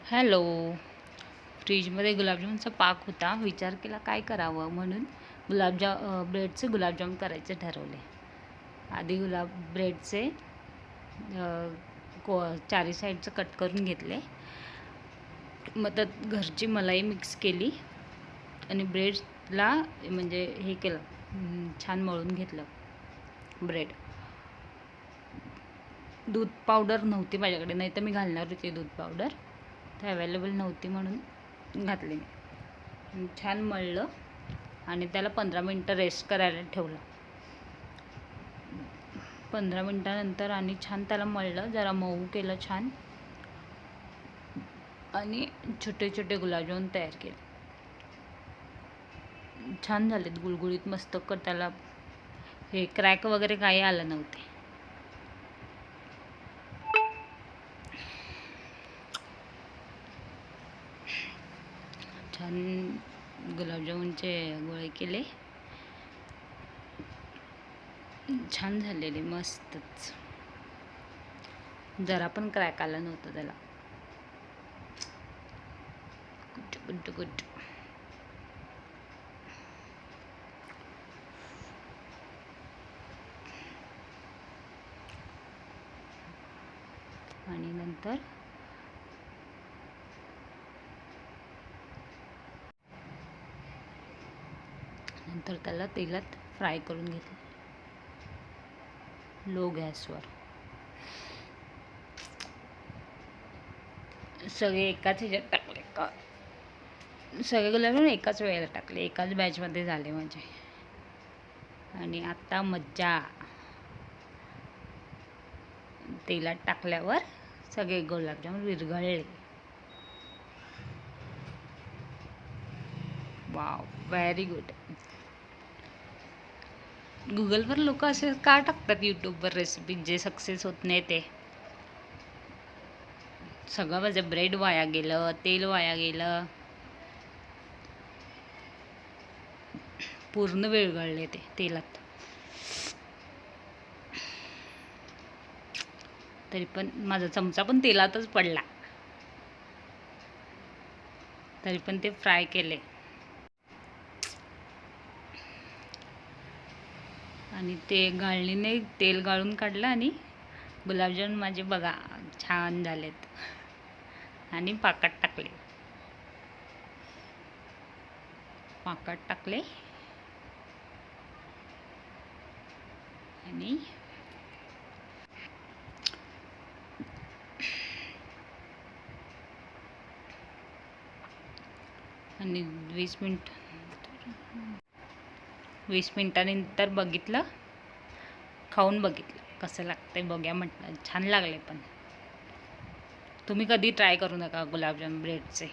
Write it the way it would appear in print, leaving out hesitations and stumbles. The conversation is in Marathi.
हॅलो. फ्रीजमध्ये गुलाबजामुनचा पाक होता. विचार केला काय करावं म्हणून ब्रेडचे गुलाबजाम करायचे ठरवले. आधी ब्रेडचे चारी साईडचं कट करून घेतले. मग त्यात घरची मलाई मिक्स केली आणि ब्रेडला म्हणजे हे केलं, छान मळून घेतलं ब्रेड. दूध पावडर नव्हती माझ्याकडे, नाही तर मी घालणार होते दूध पावडर. तर अवेलेबल नव्हती म्हणून घातली मी. छान मळलं आणि त्याला 15 मिनटं रेस्ट करायला ठेवलं. 15 मिनटानंतर आणि छान त्याला मळलं, जरा मऊ केलं छान आणि छोटे छोटे गुलाबजामुन तयार केले. छान झालेत, गुळगुळीत मस्त. त्याला हे क्रॅक वगैरे काही आलं नव्हते. छान गुलाबजामुनचे गोळे केले, छान झालेले, मस्तच. जरा पण क्रॅक आला नव्हता त्याला. Good good. आणि नंतर त्याला तेलात फ्राय करून घेतलं लो गॅसवर. सगळे एकाच ह्याच्यात टाकले का, सगळे गुलाबजामुन एकाच वेळेला टाकले, एकाच बॅचमध्ये झाले माझे. आणि आता मज्जा. तेलात टाकल्यावर सगळे गुलाबजामुन विरघळले. Wow, very good. गुगलवर लोक असे का टाकतात यूट्यूबवर रेसिपी जे सक्सेस होत नाही ते? सगळं माझं ब्रेड वाया गेलं, तेल वाया गेलं, पूर्ण विरघळले ते तेलात. तरी पण माझा चमचा पण तेलातच पडला, तरी पण ते फ्राय केले. आणि ते गाळणीने तेल गाळून काढलं आणि गुलाबजामुन माझे बघा छान झालेत. आणि पाकात टाकले आणि आणि 20 मिनिटानंतर बघितलं, खाऊन बघितलं कसं लागतंय बघूया म्हटलं. छान लागले. पण तुम्ही कधी ट्राय करू नका गुलाबजाम ब्रेडचे.